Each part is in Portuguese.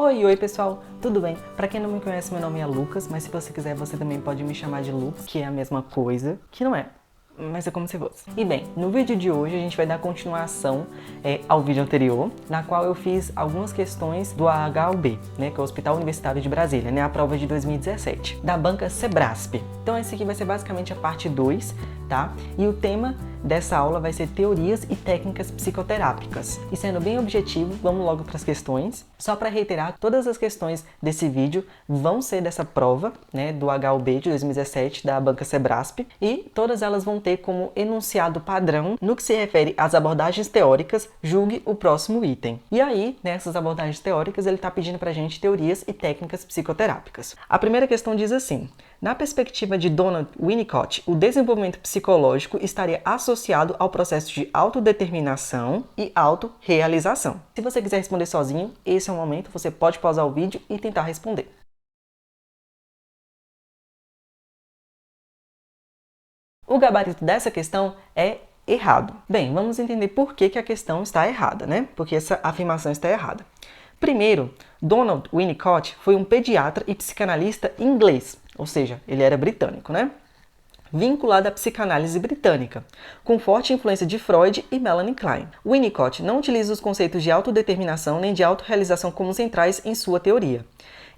Oi pessoal, tudo bem? Pra quem não me conhece, meu nome é Lucas, mas se você quiser, você também pode me chamar de Lucas, que é a mesma coisa, que não é, mas é como se fosse. E bem, no vídeo de hoje a gente vai dar continuação ao vídeo anterior, na qual eu fiz algumas questões do HUB, né, que é o Hospital Universitário de Brasília, né, a prova de 2017, da banca Sebrasp. Então esse aqui vai ser basicamente a parte 2, tá? E o tema dessa aula vai ser teorias e técnicas psicoterápicas. E sendo bem objetivo, vamos logo para as questões. Só para reiterar, todas as questões desse vídeo vão ser dessa prova, né, do HUB de 2017 da banca Sebrasp, e todas elas vão ter como enunciado padrão, no que se refere às abordagens teóricas, julgue o próximo item. E aí, nessas abordagens teóricas, ele está pedindo para a gente teorias e técnicas psicoterápicas. A primeira questão diz assim: na perspectiva de Donald Winnicott, o desenvolvimento psicológico estaria associado ao processo de autodeterminação e autorrealização. Se você quiser responder sozinho, esse é o momento, você pode pausar o vídeo e tentar responder. O gabarito dessa questão é errado. Bem, vamos entender por que a questão está errada, né? Porque essa afirmação está errada. Primeiro, Donald Winnicott foi um pediatra e psicanalista inglês, ou seja, ele era britânico, né? Vinculado à psicanálise britânica, com forte influência de Freud e Melanie Klein. Winnicott não utiliza os conceitos de autodeterminação nem de autorrealização como centrais em sua teoria.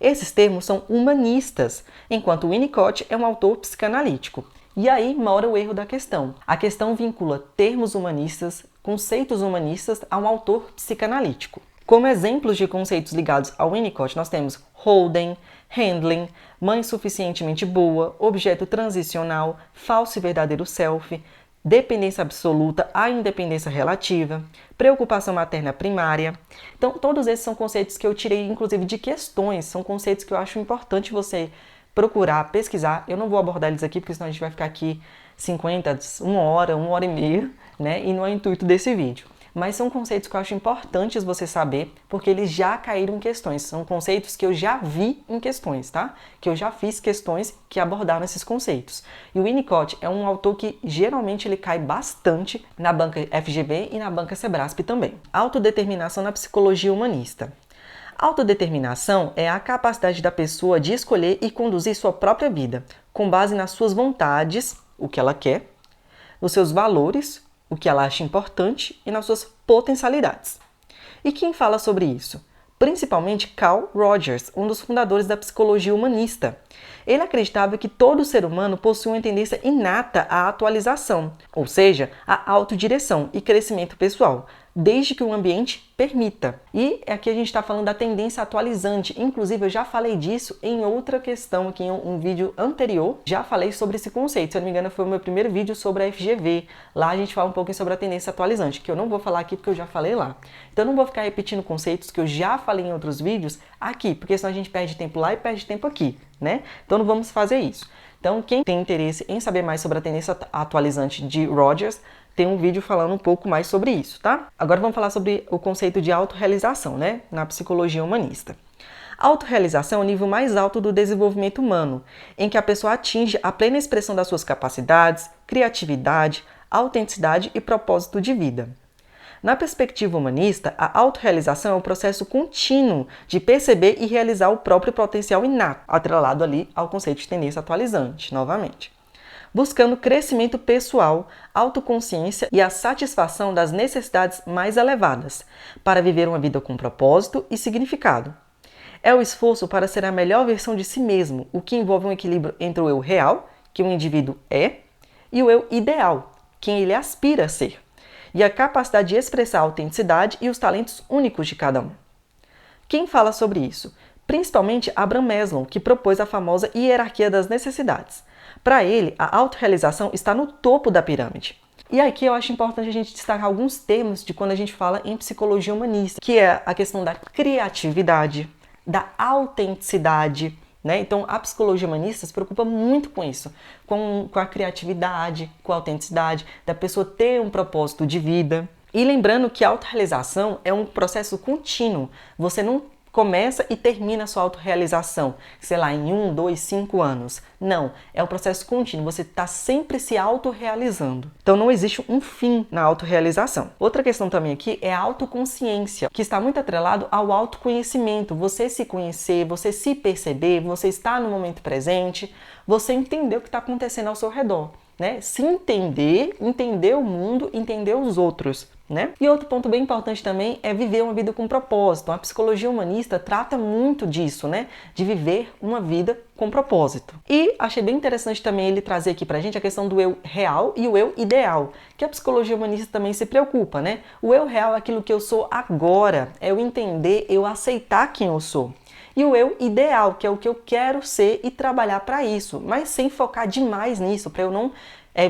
Esses termos são humanistas, enquanto Winnicott é um autor psicanalítico. E aí mora o erro da questão. A questão vincula termos humanistas, conceitos humanistas a um autor psicanalítico. Como exemplos de conceitos ligados ao Winnicott, nós temos Holden, Handling, mãe suficientemente boa, objeto transicional, falso e verdadeiro self, dependência absoluta à independência relativa, preocupação materna primária. Então, todos esses são conceitos que eu tirei, inclusive, de questões, são conceitos que eu acho importante você procurar, pesquisar. Eu não vou abordar eles aqui, porque senão a gente vai ficar aqui 1 hora e meia, né? E não é o intuito desse vídeo. Mas são conceitos que eu acho importantes você saber, porque eles já caíram em questões. São conceitos que eu já vi em questões, tá? Que eu já fiz questões que abordaram esses conceitos. E o Winnicott é um autor que geralmente ele cai bastante na banca FGV e na banca Sebrasp também. Autodeterminação na psicologia humanista. Autodeterminação é a capacidade da pessoa de escolher e conduzir sua própria vida, com base nas suas vontades, o que ela quer, nos seus valores, o que ela acha importante, e nas suas potencialidades. E quem fala sobre isso? Principalmente Carl Rogers, um dos fundadores da psicologia humanista. Ele acreditava que todo ser humano possui uma tendência inata à atualização, ou seja, à autodireção e crescimento pessoal, desde que o ambiente permita. E aqui a gente está falando da tendência atualizante. Inclusive, eu já falei disso em outra questão aqui em um vídeo anterior. Já falei sobre esse conceito. Se eu não me engano, foi o meu primeiro vídeo sobre a FGV. Lá a gente fala um pouquinho sobre a tendência atualizante, que eu não vou falar aqui porque eu já falei lá. Então, eu não vou ficar repetindo conceitos que eu já falei em outros vídeos aqui, porque senão a gente perde tempo lá e perde tempo aqui, né? Então, não vamos fazer isso. Então, quem tem interesse em saber mais sobre a tendência atualizante de Rogers, tem um vídeo falando um pouco mais sobre isso, tá? Agora vamos falar sobre o conceito de autorrealização, né? Na psicologia humanista. A autorrealização é o nível mais alto do desenvolvimento humano, em que a pessoa atinge a plena expressão das suas capacidades, criatividade, autenticidade e propósito de vida. Na perspectiva humanista, a autorrealização é um processo contínuo de perceber e realizar o próprio potencial inato, atrelado ali ao conceito de tendência atualizante, novamente, buscando crescimento pessoal, autoconsciência e a satisfação das necessidades mais elevadas, para viver uma vida com propósito e significado. É o esforço para ser a melhor versão de si mesmo, o que envolve um equilíbrio entre o eu real, que o indivíduo é, e o eu ideal, quem ele aspira a ser, e a capacidade de expressar a autenticidade e os talentos únicos de cada um. Quem fala sobre isso? Principalmente Abraham Maslow, que propôs a famosa hierarquia das necessidades. Para ele, a autorrealização está no topo da pirâmide. E aqui eu acho importante a gente destacar alguns termos de quando a gente fala em psicologia humanista, que é a questão da criatividade, da autenticidade, né? Então, a psicologia humanista se preocupa muito com isso, com a criatividade, com a autenticidade, da pessoa ter um propósito de vida. E lembrando que a autorrealização é um processo contínuo. Você não começa e termina a sua autorrealização, sei lá, em 1, 2, 5 anos. Não, é um processo contínuo, você está sempre se autorrealizando. Então não existe um fim na autorrealização. Outra questão também aqui é a autoconsciência, que está muito atrelado ao autoconhecimento. Você se conhecer, você se perceber, você estar no momento presente, você entender o que está acontecendo ao seu redor. Né? Se entender, entender o mundo, entender os outros, né? E outro ponto bem importante também é viver uma vida com propósito. A psicologia humanista trata muito disso, né? De viver uma vida com propósito. E achei bem interessante também ele trazer aqui pra gente a questão do eu real e o eu ideal, que a psicologia humanista também se preocupa, né? O eu real é aquilo que eu sou agora, é eu entender, eu aceitar quem eu sou. E o eu ideal, que é o que eu quero ser e trabalhar para isso, mas sem focar demais nisso, para eu não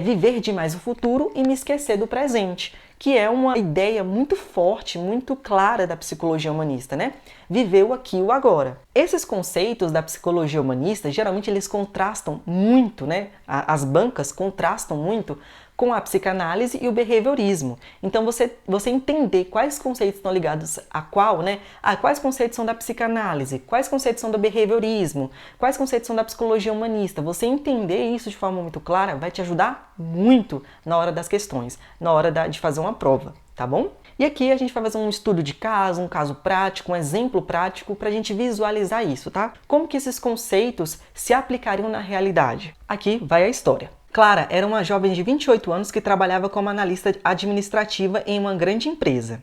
viver demais o futuro e me esquecer do presente, que é uma ideia muito forte, muito clara da psicologia humanista, né? Viver o aqui e o agora. Esses conceitos da psicologia humanista, geralmente eles contrastam muito, né? As bancas contrastam muito com a psicanálise e o behaviorismo. Então, você entender quais conceitos estão ligados a qual, né? Quais conceitos são da psicanálise, quais conceitos são do behaviorismo, quais conceitos são da psicologia humanista. Você entender isso de forma muito clara vai te ajudar muito na hora das questões, na hora de fazer uma prova, tá bom? E aqui a gente vai fazer um estudo de caso, um caso prático, um exemplo prático para a gente visualizar isso, tá? Como que esses conceitos se aplicariam na realidade? Aqui vai a história. Clara era uma jovem de 28 anos que trabalhava como analista administrativa em uma grande empresa.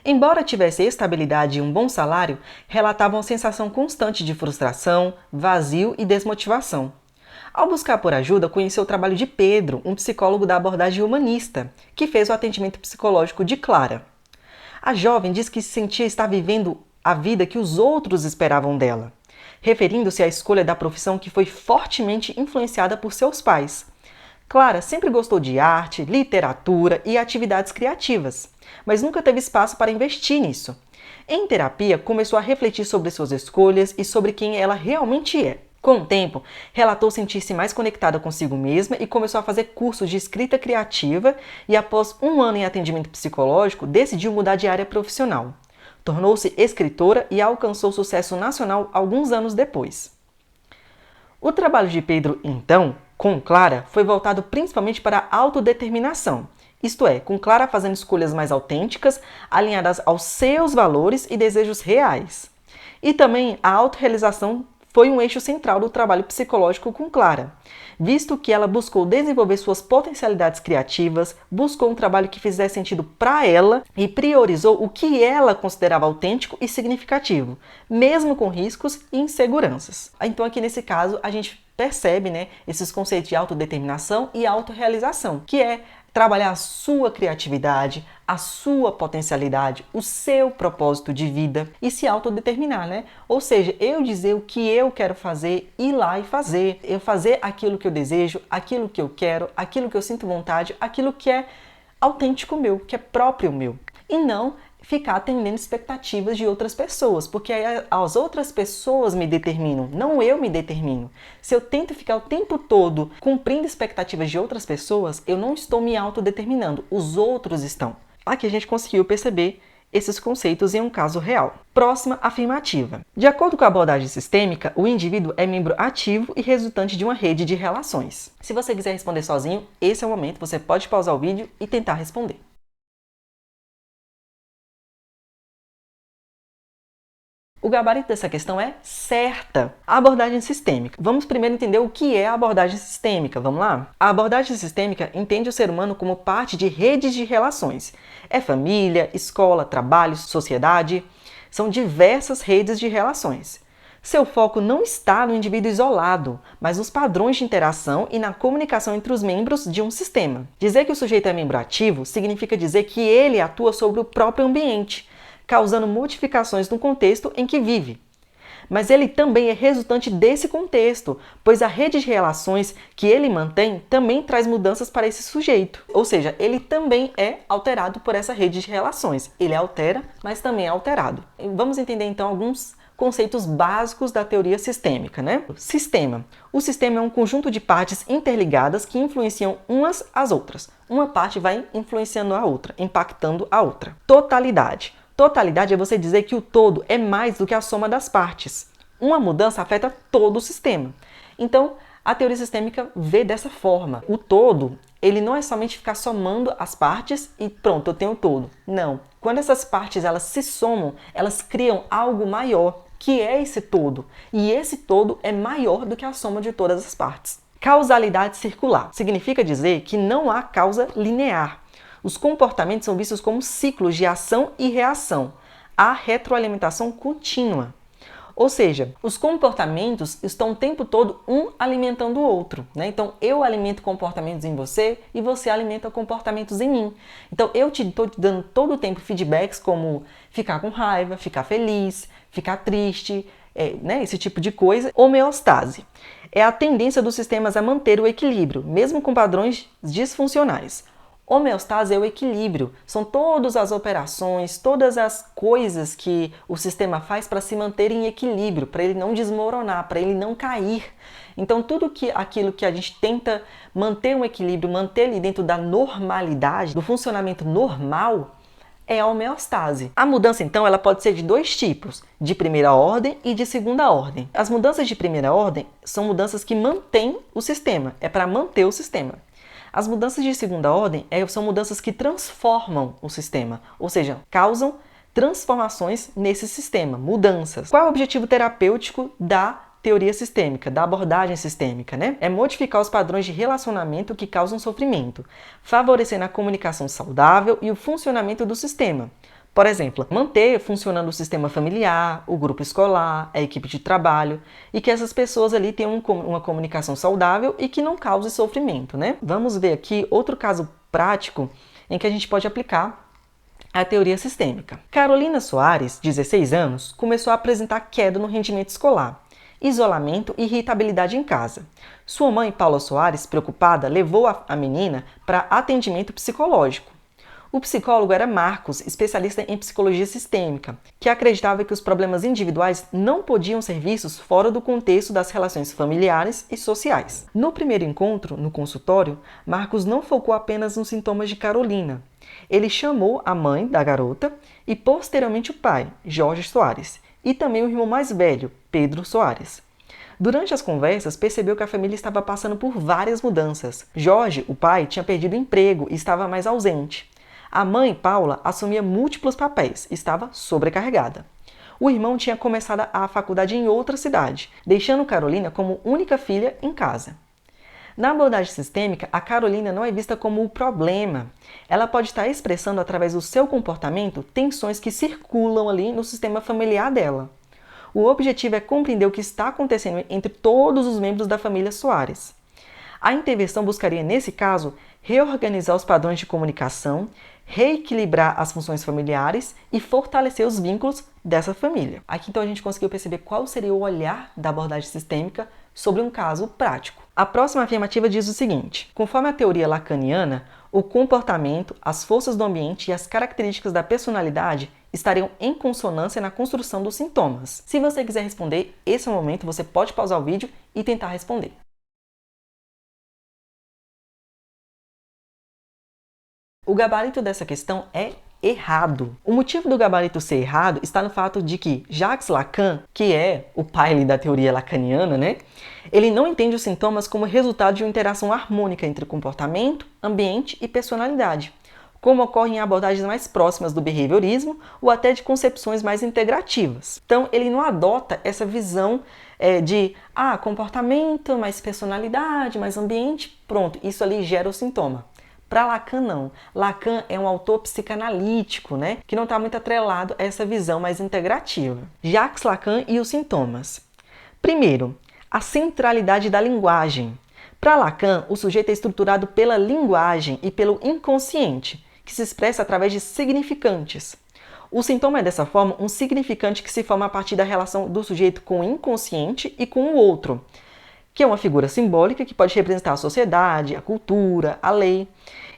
Embora tivesse estabilidade e um bom salário, relatava uma sensação constante de frustração, vazio e desmotivação. Ao buscar por ajuda, conheceu o trabalho de Pedro, um psicólogo da abordagem humanista, que fez o atendimento psicológico de Clara. A jovem diz que se sentia estar vivendo a vida que os outros esperavam dela, referindo-se à escolha da profissão que foi fortemente influenciada por seus pais. Clara sempre gostou de arte, literatura e atividades criativas, mas nunca teve espaço para investir nisso. Em terapia, começou a refletir sobre suas escolhas e sobre quem ela realmente é. Com o tempo, relatou sentir-se mais conectada consigo mesma e começou a fazer cursos de escrita criativa e, após 1 ano em atendimento psicológico, decidiu mudar de área profissional. Tornou-se escritora e alcançou sucesso nacional alguns anos depois. O trabalho de Pedro, então, com Clara, foi voltado principalmente para a autodeterminação, isto é, com Clara fazendo escolhas mais autênticas, alinhadas aos seus valores e desejos reais. E também a autorrealização foi um eixo central do trabalho psicológico com Clara, visto que ela buscou desenvolver suas potencialidades criativas, buscou um trabalho que fizesse sentido para ela e priorizou o que ela considerava autêntico e significativo, mesmo com riscos e inseguranças. Então aqui nesse caso a gente percebe, né, esses conceitos de autodeterminação e autorrealização, que é trabalhar a sua criatividade, a sua potencialidade, o seu propósito de vida e se autodeterminar, né? Ou seja, eu dizer o que eu quero fazer, ir lá e fazer. Eu fazer aquilo que eu desejo, aquilo que eu quero, aquilo que eu sinto vontade, aquilo que é autêntico meu, que é próprio meu. E não ficar atendendo expectativas de outras pessoas, porque aí as outras pessoas me determinam, não eu me determino. Se eu tento ficar o tempo todo cumprindo expectativas de outras pessoas, eu não estou me autodeterminando, os outros estão. Aqui a gente conseguiu perceber esses conceitos em um caso real. Próxima afirmativa. De acordo com a abordagem sistêmica, o indivíduo é membro ativo e resultante de uma rede de relações. Se você quiser responder sozinho, esse é o momento, você pode pausar o vídeo e tentar responder. O gabarito dessa questão é certa. A abordagem sistêmica. Vamos primeiro entender o que é a abordagem sistêmica. Vamos lá? A abordagem sistêmica entende o ser humano como parte de redes de relações. É família, escola, trabalho, sociedade. São diversas redes de relações. Seu foco não está no indivíduo isolado, mas nos padrões de interação e na comunicação entre os membros de um sistema. Dizer que o sujeito é membro ativo significa dizer que ele atua sobre o próprio ambiente, causando modificações no contexto em que vive. Mas ele também é resultante desse contexto, pois a rede de relações que ele mantém também traz mudanças para esse sujeito. Ou seja, ele também é alterado por essa rede de relações. Ele altera, mas também é alterado. Vamos entender então alguns conceitos básicos da teoria sistêmica, né? Sistema. O sistema é um conjunto de partes interligadas que influenciam umas às outras. Uma parte vai influenciando a outra, impactando a outra. Totalidade. Totalidade é você dizer que o todo é mais do que a soma das partes. Uma mudança afeta todo o sistema. Então, a teoria sistêmica vê dessa forma. O todo, ele não é somente ficar somando as partes e pronto, eu tenho o todo. Não. Quando essas partes elas se somam, elas criam algo maior, que é esse todo. E esse todo é maior do que a soma de todas as partes. Causalidade circular significa dizer que não há causa linear. Os comportamentos são vistos como ciclos de ação e reação. Há retroalimentação contínua. Ou seja, os comportamentos estão o tempo todo um alimentando o outro, né? Então, eu alimento comportamentos em você e você alimenta comportamentos em mim. Então, eu estou te dando todo o tempo feedbacks como ficar com raiva, ficar feliz, ficar triste, né? Esse tipo de coisa. Homeostase é a tendência dos sistemas a manter o equilíbrio, mesmo com padrões disfuncionais. Homeostase é o equilíbrio, são todas as operações, todas as coisas que o sistema faz para se manter em equilíbrio, para ele não desmoronar, para ele não cair. Então aquilo que a gente tenta manter um equilíbrio, manter ali dentro da normalidade, do funcionamento normal, é a homeostase. A mudança, então, ela pode ser de dois tipos, de primeira ordem e de segunda ordem. As mudanças de primeira ordem são mudanças que mantêm o sistema, é para manter o sistema. As mudanças de segunda ordem são mudanças que transformam o sistema, ou seja, causam transformações nesse sistema, mudanças. Qual é o objetivo terapêutico da teoria sistêmica, da abordagem sistêmica, né? É modificar os padrões de relacionamento que causam sofrimento, favorecendo a comunicação saudável e o funcionamento do sistema. Por exemplo, manter funcionando o sistema familiar, o grupo escolar, a equipe de trabalho e que essas pessoas ali tenham uma comunicação saudável e que não cause sofrimento, né? Vamos ver aqui outro caso prático em que a gente pode aplicar a teoria sistêmica. Carolina Soares, 16 anos, começou a apresentar queda no rendimento escolar, isolamento e irritabilidade em casa. Sua mãe, Paula Soares, preocupada, levou a menina para atendimento psicológico. O psicólogo era Marcos, especialista em psicologia sistêmica, que acreditava que os problemas individuais não podiam ser vistos fora do contexto das relações familiares e sociais. No primeiro encontro, no consultório, Marcos não focou apenas nos sintomas de Carolina. Ele chamou a mãe da garota e posteriormente o pai, Jorge Soares, e também o irmão mais velho, Pedro Soares. Durante as conversas, percebeu que a família estava passando por várias mudanças. Jorge, o pai, tinha perdido o emprego e estava mais ausente. A mãe, Paula, assumia múltiplos papéis, estava sobrecarregada. O irmão tinha começado a faculdade em outra cidade, deixando Carolina como única filha em casa. Na abordagem sistêmica, a Carolina não é vista como o problema. Ela pode estar expressando através do seu comportamento tensões que circulam ali no sistema familiar dela. O objetivo é compreender o que está acontecendo entre todos os membros da família Soares. A intervenção buscaria, nesse caso, reorganizar os padrões de comunicação, reequilibrar as funções familiares e fortalecer os vínculos dessa família. Aqui então a gente conseguiu perceber qual seria o olhar da abordagem sistêmica sobre um caso prático. A próxima afirmativa diz o seguinte: conforme a teoria lacaniana, o comportamento, as forças do ambiente e as características da personalidade estariam em consonância na construção dos sintomas. Se você quiser responder, esse é o momento, você pode pausar o vídeo e tentar responder. O gabarito dessa questão é errado. O motivo do gabarito ser errado está no fato de que Jacques Lacan, que é o pai da teoria lacaniana, né? Ele não entende os sintomas como resultado de uma interação harmônica entre comportamento, ambiente e personalidade, como ocorre em abordagens mais próximas do behaviorismo ou até de concepções mais integrativas. Então, ele não adota essa visão de comportamento, mais personalidade, mais ambiente, pronto, isso ali gera o sintoma. Para Lacan, não. Lacan é um autor psicanalítico, né, que não está muito atrelado a essa visão mais integrativa. Jacques Lacan e os sintomas. Primeiro, a centralidade da linguagem. Para Lacan, o sujeito é estruturado pela linguagem e pelo inconsciente, que se expressa através de significantes. O sintoma é, dessa forma, um significante que se forma a partir da relação do sujeito com o inconsciente e com o outro, que é uma figura simbólica que pode representar a sociedade, a cultura, a lei.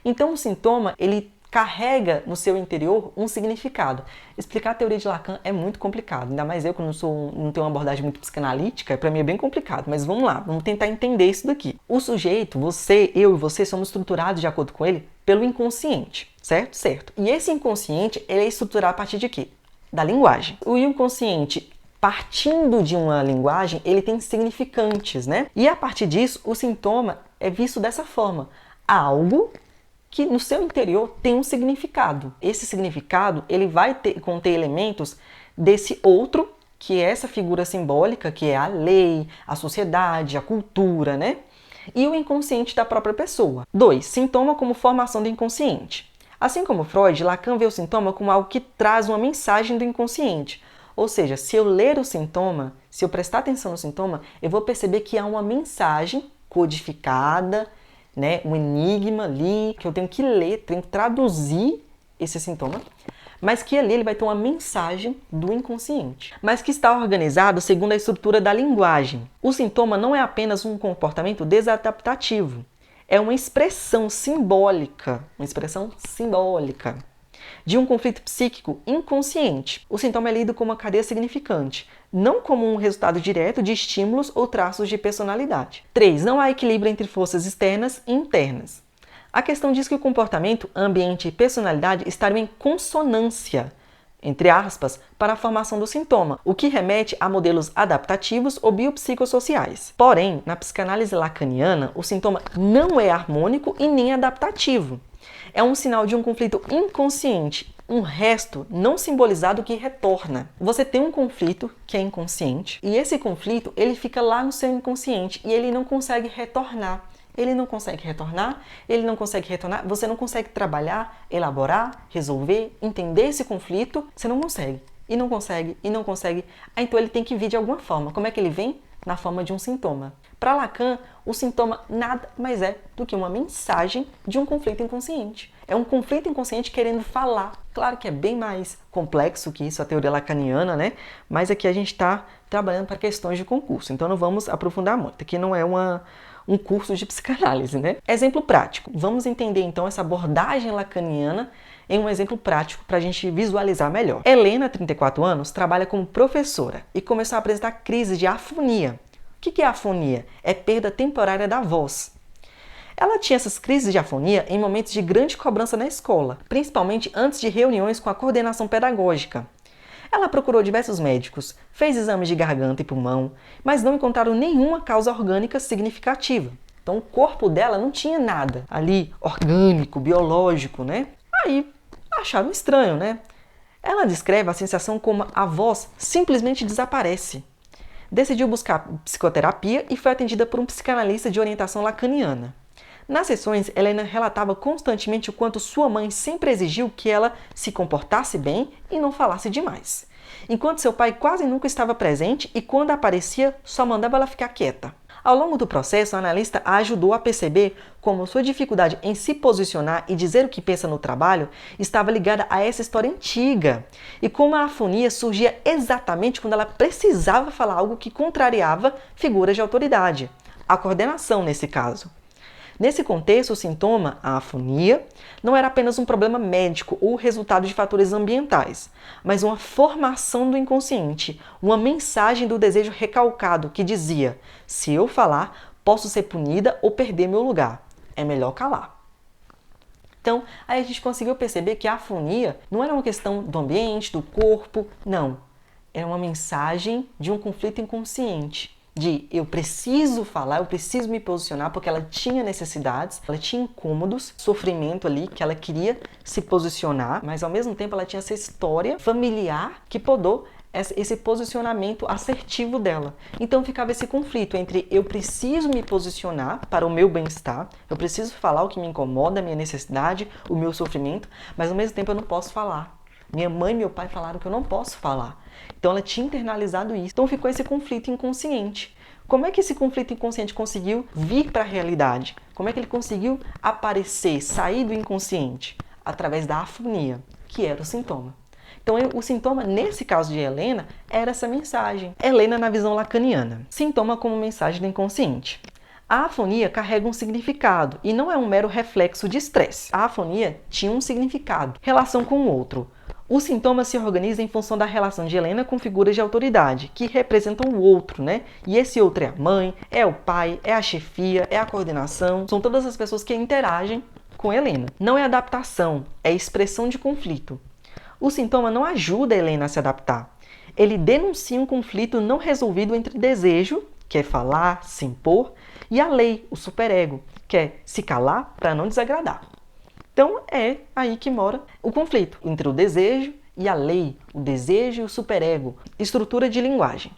Então, o sintoma, ele carrega no seu interior um significado. Explicar a teoria de Lacan é muito complicado, ainda mais eu que não tenho uma abordagem muito psicanalítica, para mim é bem complicado, mas vamos lá, vamos tentar entender isso daqui. O sujeito, você, eu e você, somos estruturados de acordo com ele pelo inconsciente, certo? Certo. E esse inconsciente, ele é estruturado a partir de quê? Da linguagem. O inconsciente, partindo de uma linguagem, ele tem significantes, né? E a partir disso, o sintoma é visto dessa forma. Algo que no seu interior tem um significado. Esse significado, ele vai conter elementos desse outro, que é essa figura simbólica, que é a lei, a sociedade, a cultura, né? E o inconsciente da própria pessoa. 2. Sintoma como formação do inconsciente. Assim como Freud, Lacan vê o sintoma como algo que traz uma mensagem do inconsciente. Ou seja, se eu ler o sintoma, se eu prestar atenção no sintoma, eu vou perceber que há uma mensagem codificada, né? Um enigma ali, que eu tenho que ler, tenho que traduzir esse sintoma, mas que ali ele vai ter uma mensagem do inconsciente, mas que está organizado segundo a estrutura da linguagem. O sintoma não é apenas um comportamento desadaptativo, é uma expressão simbólica de um conflito psíquico inconsciente. O sintoma é lido como uma cadeia significante, não como um resultado direto de estímulos ou traços de personalidade. 3. Não há equilíbrio entre forças externas e internas. A questão diz que o comportamento, ambiente e personalidade estariam em consonância, entre aspas, para a formação do sintoma, o que remete a modelos adaptativos ou biopsicossociais. Porém, na psicanálise lacaniana, o sintoma não é harmônico e nem adaptativo. É um sinal de um conflito inconsciente, um resto não simbolizado que retorna. Você tem um conflito que é inconsciente e esse conflito ele fica lá no seu inconsciente e ele não consegue retornar. Ele não consegue retornar, você não consegue trabalhar, elaborar, resolver, entender esse conflito, você não consegue. E não consegue. Então ele tem que vir de alguma forma. Como é que ele vem? Na forma de um sintoma. Para Lacan, o sintoma nada mais é do que uma mensagem de um conflito inconsciente. É um conflito inconsciente querendo falar. Claro que é bem mais complexo que isso, a teoria lacaniana, né? Mas aqui a gente está trabalhando para questões de concurso, então não vamos aprofundar muito. Aqui não é um curso de psicanálise, né? Exemplo prático. Vamos entender então essa abordagem lacaniana em um exemplo prático para a gente visualizar melhor. Helena, 34 anos, trabalha como professora e começou a apresentar crises de afonia. O que é afonia? É perda temporária da voz. Ela tinha essas crises de afonia em momentos de grande cobrança na escola, principalmente antes de reuniões com a coordenação pedagógica. Ela procurou diversos médicos, fez exames de garganta e pulmão, mas não encontraram nenhuma causa orgânica significativa. Então o corpo dela não tinha nada ali orgânico, biológico, né? Aí acharam estranho, né? Ela descreve a sensação como a voz simplesmente desaparece. Decidiu buscar psicoterapia e foi atendida por um psicanalista de orientação lacaniana. Nas sessões, Helena relatava constantemente o quanto sua mãe sempre exigiu que ela se comportasse bem e não falasse demais, enquanto seu pai quase nunca estava presente e quando aparecia, só mandava ela ficar quieta. Ao longo do processo, a analista a ajudou a perceber como sua dificuldade em se posicionar e dizer o que pensa no trabalho estava ligada a essa história antiga e como a afonia surgia exatamente quando ela precisava falar algo que contrariava figuras de autoridade, a coordenação nesse caso. Nesse contexto, o sintoma, a afonia, não era apenas um problema médico ou resultado de fatores ambientais, mas uma formação do inconsciente, uma mensagem do desejo recalcado que dizia: se eu falar, posso ser punida ou perder meu lugar. É melhor calar. Então, aí a gente conseguiu perceber que a afonia não era uma questão do ambiente, do corpo, não. Era uma mensagem de um conflito inconsciente. De eu preciso falar, eu preciso me posicionar, porque ela tinha necessidades, ela tinha incômodos, sofrimento ali, que ela queria se posicionar, mas ao mesmo tempo ela tinha essa história familiar que podou esse posicionamento assertivo dela. Então ficava esse conflito entre eu preciso me posicionar para o meu bem-estar, eu preciso falar o que me incomoda, a minha necessidade, o meu sofrimento, mas ao mesmo tempo eu não posso falar. Minha mãe e meu pai falaram que eu não posso falar. Então ela tinha internalizado isso. Então ficou esse conflito inconsciente. Como é que esse conflito inconsciente conseguiu vir para a realidade? Como é que ele conseguiu aparecer, sair do inconsciente? Através da afonia, que era o sintoma. Então o sintoma, nesse caso de Helena, era essa mensagem. Helena na visão lacaniana. Sintoma como mensagem do inconsciente. A afonia carrega um significado e não é um mero reflexo de estresse. A afonia tinha um significado, relação com o outro. O sintoma se organiza em função da relação de Helena com figuras de autoridade, que representam o outro, né? E esse outro é a mãe, é o pai, é a chefia, é a coordenação. São todas as pessoas que interagem com Helena. Não é adaptação, é expressão de conflito. O sintoma não ajuda a Helena a se adaptar. Ele denuncia um conflito não resolvido entre desejo, que é falar, se impor, e a lei, o superego, que é se calar para não desagradar. Então é aí que mora o conflito entre o desejo e a lei, o desejo e o superego, estrutura de linguagem.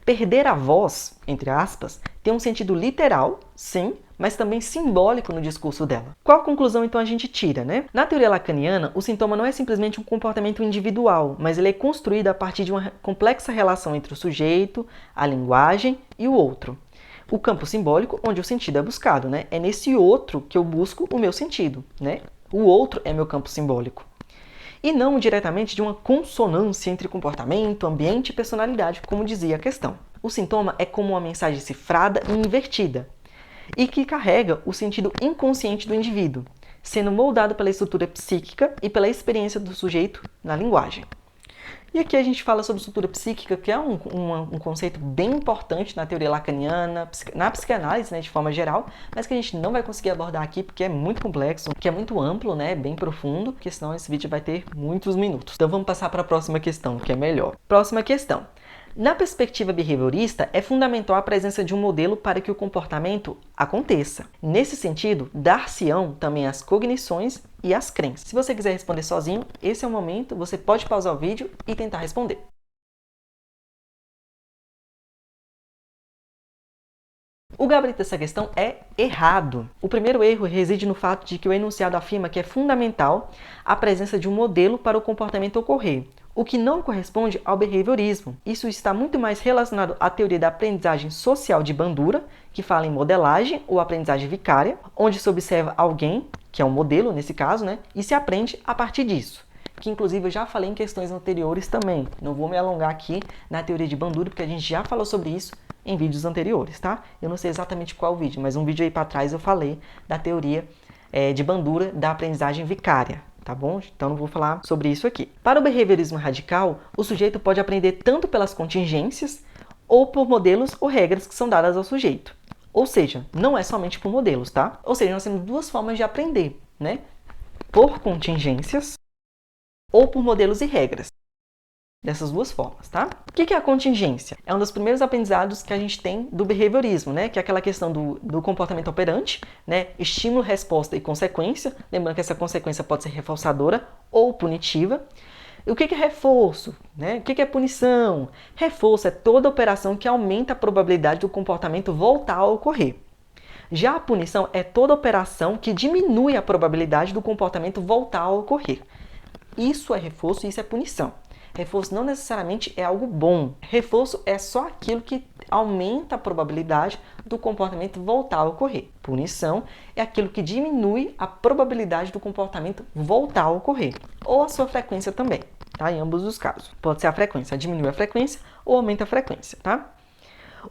Perder a voz, entre aspas, tem um sentido literal, sim, mas também simbólico no discurso dela. Qual a conclusão então a gente tira, né? Na teoria lacaniana, o sintoma não é simplesmente um comportamento individual, mas ele é construído a partir de uma complexa relação entre o sujeito, a linguagem e o outro. O campo simbólico, onde o sentido é buscado, né? É nesse outro que eu busco o meu sentido, né? O outro é meu campo simbólico. E não diretamente de uma consonância entre comportamento, ambiente e personalidade, como dizia a questão. O sintoma é como uma mensagem cifrada e invertida, e que carrega o sentido inconsciente do indivíduo, sendo moldado pela estrutura psíquica e pela experiência do sujeito na linguagem. E aqui a gente fala sobre estrutura psíquica, que é um conceito bem importante na teoria lacaniana, na psicanálise, né, de forma geral, mas que a gente não vai conseguir abordar aqui porque é muito complexo, que é muito amplo, né, bem profundo, porque senão esse vídeo vai ter muitos minutos. Então vamos passar para a próxima questão, que é melhor. Próxima questão. Na perspectiva behaviorista, é fundamental a presença de um modelo para que o comportamento aconteça. Nesse sentido, dar-se-ão também as cognições e as crenças. Se você quiser responder sozinho, esse é o momento, você pode pausar o vídeo e tentar responder. O gabarito dessa questão é errado. O primeiro erro reside no fato de que o enunciado afirma que é fundamental a presença de um modelo para o comportamento ocorrer, o que não corresponde ao behaviorismo. Isso está muito mais relacionado à teoria da aprendizagem social de Bandura, que fala em modelagem ou aprendizagem vicária, onde se observa alguém, que é um modelo nesse caso, né, e se aprende a partir disso. Que inclusive eu já falei em questões anteriores também. Não vou me alongar aqui na teoria de Bandura, porque a gente já falou sobre isso em vídeos anteriores, tá? Eu não sei exatamente qual vídeo, mas um vídeo aí para trás eu falei da teoria de Bandura da aprendizagem vicária. Tá bom? Então não vou falar sobre isso aqui. Para o behaviorismo radical, o sujeito pode aprender tanto pelas contingências ou por modelos ou regras que são dadas ao sujeito. Ou seja, não é somente por modelos, tá? Ou seja, nós temos duas formas de aprender, né? Por contingências ou por modelos e regras. Dessas duas formas, tá? O que é a contingência? É um dos primeiros aprendizados que a gente tem do behaviorismo, né? Que é aquela questão do comportamento operante, né? Estímulo, resposta e consequência. Lembrando que essa consequência pode ser reforçadora ou punitiva. E o que é reforço? Né? O que é punição? Reforço é toda operação que aumenta a probabilidade do comportamento voltar a ocorrer. Já a punição é toda operação que diminui a probabilidade do comportamento voltar a ocorrer. Isso é reforço e isso é punição. Reforço não necessariamente é algo bom. Reforço é só aquilo que aumenta a probabilidade do comportamento voltar a ocorrer. Punição é aquilo que diminui a probabilidade do comportamento voltar a ocorrer. Ou a sua frequência também, tá? Em ambos os casos. Pode ser a frequência, diminui a frequência ou aumenta a frequência, tá?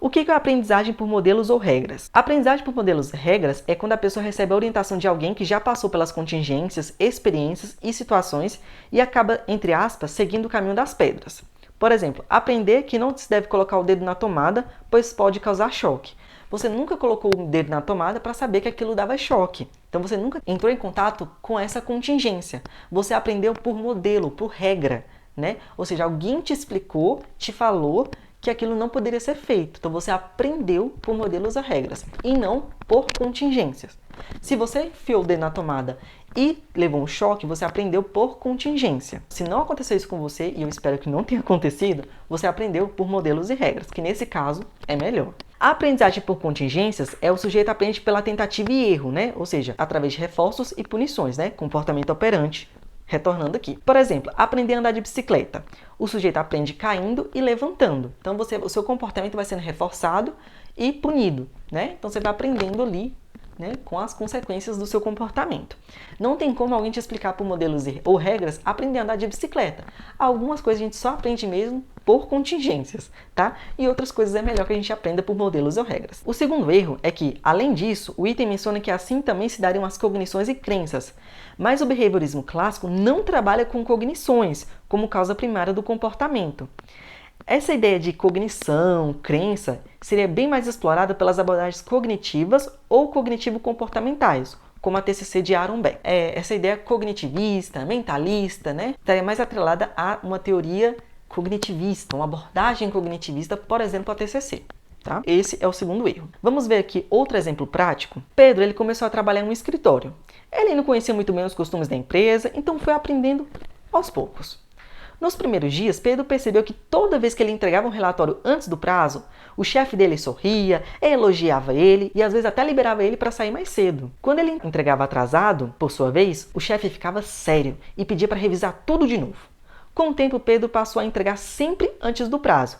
O que é a aprendizagem por modelos ou regras? A aprendizagem por modelos e regras é quando a pessoa recebe a orientação de alguém que já passou pelas contingências, experiências e situações e acaba, entre aspas, seguindo o caminho das pedras. Por exemplo, aprender que não se deve colocar o dedo na tomada, pois pode causar choque. Você nunca colocou o dedo na tomada para saber que aquilo dava choque. Então você nunca entrou em contato com essa contingência. Você aprendeu por modelo, por regra, né? Ou seja, alguém te explicou, te falou que aquilo não poderia ser feito. Então você aprendeu por modelos e regras e não por contingências. Se você enfiou o dedo na tomada e levou um choque, você aprendeu por contingência. Se não aconteceu isso com você, e eu espero que não tenha acontecido, você aprendeu por modelos e regras, que nesse caso é melhor. A aprendizagem por contingências é o sujeito aprende pela tentativa e erro, né? Ou seja, através de reforços e punições, né? Comportamento operante. Retornando aqui. Por exemplo, aprender a andar de bicicleta. O sujeito aprende caindo e levantando. Então, o seu comportamento vai sendo reforçado e punido, né? Então, você vai aprendendo ali, né, com as consequências do seu comportamento. Não tem como alguém te explicar por modelos ou regras aprender a andar de bicicleta. Algumas coisas a gente só aprende mesmo por contingências, tá? E outras coisas é melhor que a gente aprenda por modelos ou regras. O segundo erro é que, além disso, o item menciona que assim também se dariam as cognições e crenças. Mas o behaviorismo clássico não trabalha com cognições como causa primária do comportamento. Essa ideia de cognição, crença, seria bem mais explorada pelas abordagens cognitivas ou cognitivo-comportamentais, como a TCC de Aaron Beck. Essa ideia cognitivista, mentalista, né, estaria mais atrelada a uma teoria cognitivista, uma abordagem cognitivista, por exemplo, a TCC. Tá? Esse é o segundo erro. Vamos ver aqui outro exemplo prático. Pedro, ele começou a trabalhar em um escritório. Ele não conhecia muito bem os costumes da empresa, então foi aprendendo aos poucos. Nos primeiros dias, Pedro percebeu que toda vez que ele entregava um relatório antes do prazo, o chefe dele sorria, elogiava ele e às vezes até liberava ele para sair mais cedo. Quando ele entregava atrasado, por sua vez, o chefe ficava sério e pedia para revisar tudo de novo. Com o tempo, Pedro passou a entregar sempre antes do prazo.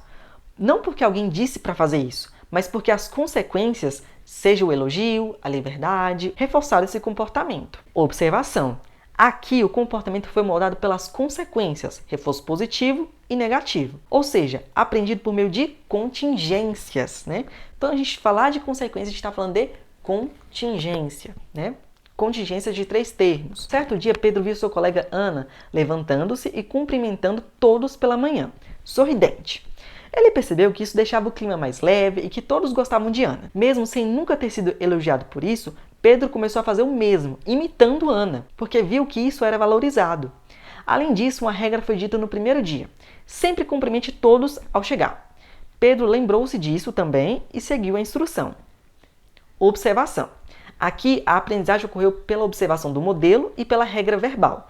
Não porque alguém disse para fazer isso, mas porque as consequências, seja o elogio, a liberdade, reforçaram esse comportamento. Observação. Aqui o comportamento foi moldado pelas consequências, reforço positivo e negativo. Ou seja, aprendido por meio de contingências, né? Então a gente falar de consequências, a gente está falando de contingência, né? Contingências de 3 termos. Certo dia, Pedro viu seu colega Ana levantando-se e cumprimentando todos pela manhã, sorridente. Ele percebeu que isso deixava o clima mais leve e que todos gostavam de Ana. Mesmo sem nunca ter sido elogiado por isso, Pedro começou a fazer o mesmo, imitando Ana, porque viu que isso era valorizado. Além disso, uma regra foi dita no primeiro dia: sempre cumprimente todos ao chegar. Pedro lembrou-se disso também e seguiu a instrução. Observação. Aqui, a aprendizagem ocorreu pela observação do modelo e pela regra verbal.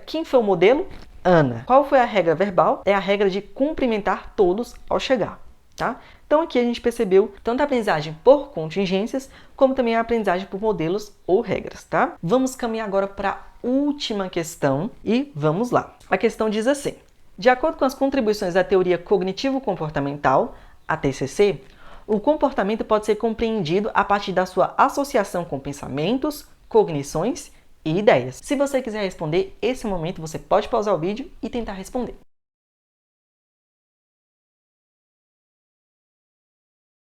Quem foi o modelo? Ana. Qual foi a regra verbal? É a regra de cumprimentar todos ao chegar. Tá? Então aqui a gente percebeu tanto a aprendizagem por contingências, como também a aprendizagem por modelos ou regras. Tá? Vamos caminhar agora para a última questão e vamos lá. A questão diz assim: de acordo com as contribuições da teoria cognitivo-comportamental, a TCC, o comportamento pode ser compreendido a partir da sua associação com pensamentos, cognições e ideias. Se você quiser responder, esse é o momento, você pode pausar o vídeo e tentar responder.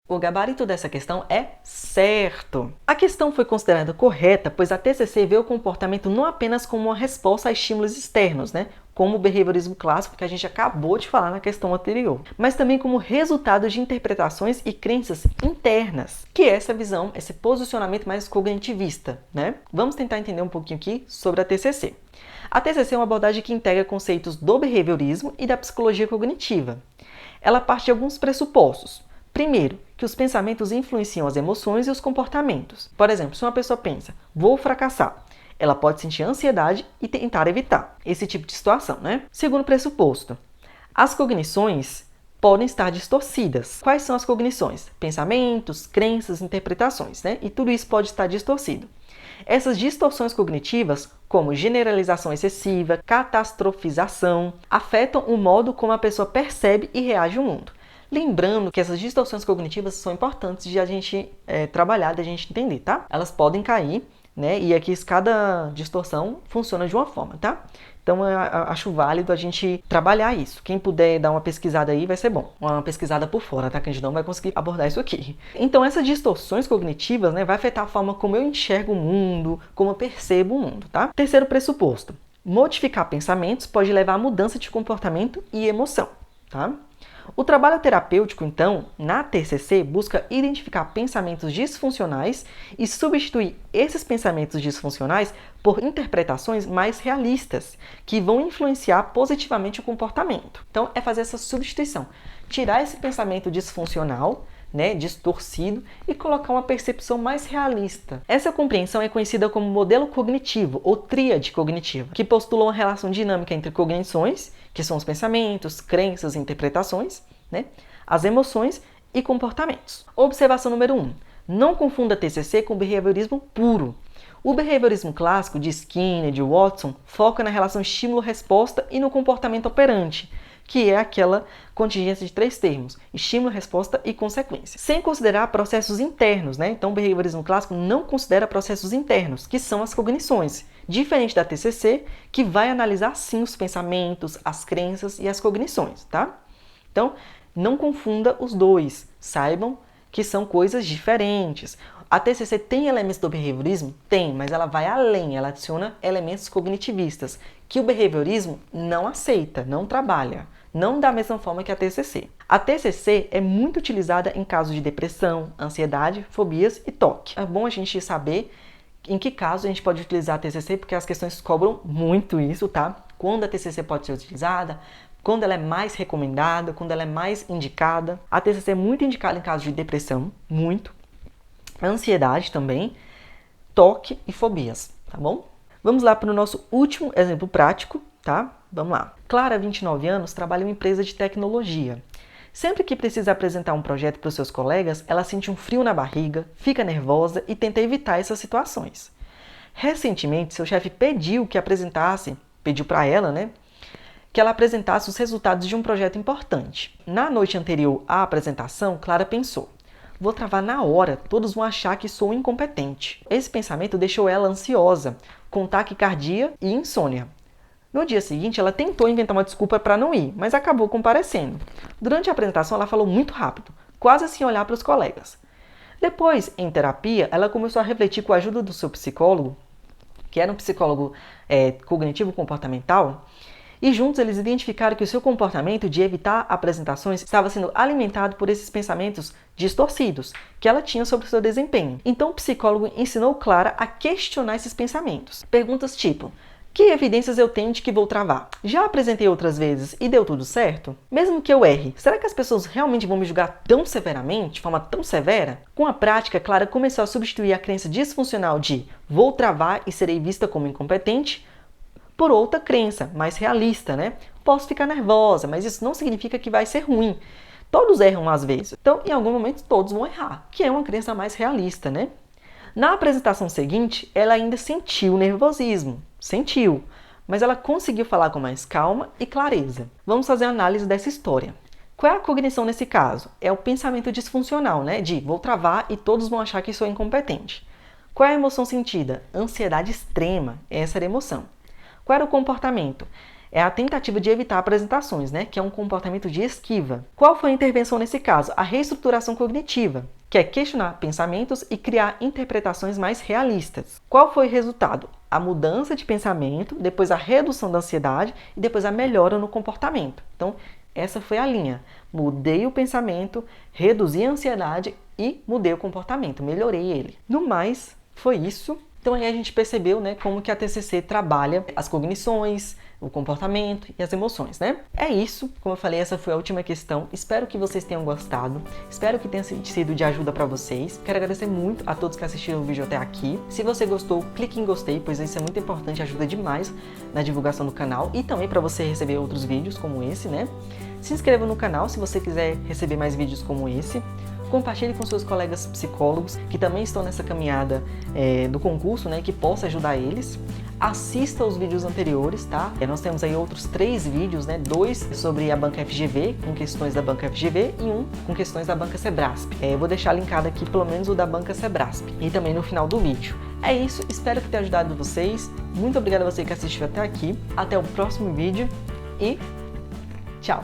O gabarito dessa questão é certo. A questão foi considerada correta, pois a TCC vê o comportamento não apenas como uma resposta a estímulos externos, como o behaviorismo clássico que a gente acabou de falar na questão anterior, mas também como resultado de interpretações e crenças internas, que é essa visão, esse posicionamento mais cognitivista. Vamos tentar entender um pouquinho aqui sobre a TCC. A TCC é uma abordagem que integra conceitos do behaviorismo e da psicologia cognitiva. Ela parte de alguns pressupostos. Primeiro, que os pensamentos influenciam as emoções e os comportamentos. Por exemplo, se uma pessoa pensa, vou fracassar, ela pode sentir ansiedade e tentar evitar esse tipo de situação, Segundo pressuposto, as cognições podem estar distorcidas. Quais são as cognições? Pensamentos, crenças, interpretações, E tudo isso pode estar distorcido. Essas distorções cognitivas, como generalização excessiva, catastrofização, afetam o modo como a pessoa percebe e reage ao mundo. Lembrando que essas distorções cognitivas são importantes de a gente trabalhar, de a gente entender, tá? Elas podem cair, e aqui cada distorção funciona de uma forma, tá? Então eu acho válido a gente trabalhar isso. Quem puder dar uma pesquisada aí vai ser bom. Uma pesquisada por fora, tá? Que a gente não vai conseguir abordar isso aqui. Então essas distorções cognitivas, vai afetar a forma como eu enxergo o mundo, como eu percebo o mundo, tá? Terceiro pressuposto. Modificar pensamentos pode levar a mudança de comportamento e emoção, tá? O trabalho terapêutico, então, na TCC, busca identificar pensamentos disfuncionais e substituir esses pensamentos disfuncionais por interpretações mais realistas, que vão influenciar positivamente o comportamento. Então, é fazer essa substituição. Tirar esse pensamento disfuncional, distorcido, e colocar uma percepção mais realista. Essa compreensão é conhecida como modelo cognitivo, ou tríade cognitiva, que postula uma relação dinâmica entre cognições, que são os pensamentos, crenças e interpretações, as emoções e comportamentos. Observação número 1. Não confunda TCC com behaviorismo puro. O behaviorismo clássico de Skinner e de Watson foca na relação estímulo-resposta e no comportamento operante, que é aquela contingência de 3 termos: estímulo, resposta e consequência, sem considerar processos internos, Então o behaviorismo clássico não considera processos internos, que são as cognições, diferente da TCC, que vai analisar sim os pensamentos, as crenças e as cognições, tá? Então, não confunda os dois, saibam que são coisas diferentes. A TCC tem elementos do behaviorismo? Tem, mas ela vai além, ela adiciona elementos cognitivistas, que o behaviorismo não aceita, não trabalha, não da mesma forma que a TCC. A TCC é muito utilizada em casos de depressão, ansiedade, fobias e TOC. É bom a gente saber Em que caso a gente pode utilizar a TCC, porque as questões cobram muito isso, tá? Quando a TCC pode ser utilizada, quando ela é mais recomendada, quando ela é mais indicada. A TCC é muito indicada em casos de depressão, muito. Ansiedade também, toque e fobias, tá bom? Vamos lá para o nosso último exemplo prático, tá? Vamos lá. Clara, 29 anos, trabalha em uma empresa de tecnologia. Sempre que precisa apresentar um projeto para os seus colegas, ela sente um frio na barriga, fica nervosa e tenta evitar essas situações. Recentemente, seu chefe pediu para ela, né, que ela apresentasse os resultados de um projeto importante. Na noite anterior à apresentação, Clara pensou: vou travar na hora, todos vão achar que sou incompetente. Esse pensamento deixou ela ansiosa, com taquicardia e insônia. No dia seguinte, ela tentou inventar uma desculpa para não ir, mas acabou comparecendo. Durante a apresentação, ela falou muito rápido, quase sem olhar para os colegas. Depois, em terapia, ela começou a refletir com a ajuda do seu psicólogo, que era um psicólogo cognitivo-comportamental, e juntos eles identificaram que o seu comportamento de evitar apresentações estava sendo alimentado por esses pensamentos distorcidos que ela tinha sobre o seu desempenho. Então o psicólogo ensinou Clara a questionar esses pensamentos. Perguntas tipo: que evidências eu tenho de que vou travar? Já apresentei outras vezes e deu tudo certo? Mesmo que eu erre, será que as pessoas realmente vão me julgar tão severamente, de forma tão severa? Com a prática, Clara começou a substituir a crença disfuncional de vou travar e serei vista como incompetente por outra crença, mais realista, né? Posso ficar nervosa, mas isso não significa que vai ser ruim. Todos erram às vezes. Então, em algum momento, todos vão errar, que é uma crença mais realista, né? Na apresentação seguinte, ela ainda sentiu nervosismo. Sentiu, mas ela conseguiu falar com mais calma e clareza. Vamos fazer a análise dessa história. Qual é a cognição nesse caso? É o pensamento disfuncional, né? De vou travar e todos vão achar que sou incompetente. Qual é a emoção sentida? Ansiedade extrema. Essa era a emoção. Qual era o comportamento? É a tentativa de evitar apresentações, né? Que é um comportamento de esquiva. Qual foi a intervenção nesse caso? A reestruturação cognitiva, que é questionar pensamentos e criar interpretações mais realistas. Qual foi o resultado? A mudança de pensamento, depois a redução da ansiedade e depois a melhora no comportamento. Então, essa foi a linha. Mudei o pensamento, reduzi a ansiedade e mudei o comportamento, melhorei ele. No mais, foi isso. Então aí a gente percebeu, né, como que a TCC trabalha as cognições, o comportamento e as emoções, né? É isso, como eu falei, essa foi a última questão. Espero que vocês tenham gostado, espero que tenha sido de ajuda para vocês. Quero agradecer muito a todos que assistiram o vídeo até aqui. Se você gostou, clique em gostei, pois isso é muito importante, ajuda demais na divulgação do canal e também para você receber outros vídeos como esse, né? Se inscreva no canal se você quiser receber mais vídeos como esse. Compartilhe com seus colegas psicólogos que também estão nessa caminhada do concurso, né, que possa ajudar eles. Assista os vídeos anteriores, tá? Nós temos aí outros 3 vídeos, né? 2 sobre a banca FGV, com questões da banca FGV, e 1 com questões da banca Sebrasp. Eu vou deixar linkado aqui pelo menos o da banca Sebrasp e também no final do vídeo. É isso, espero que tenha ajudado vocês. Muito obrigada a você que assistiu até aqui. Até o próximo vídeo e tchau!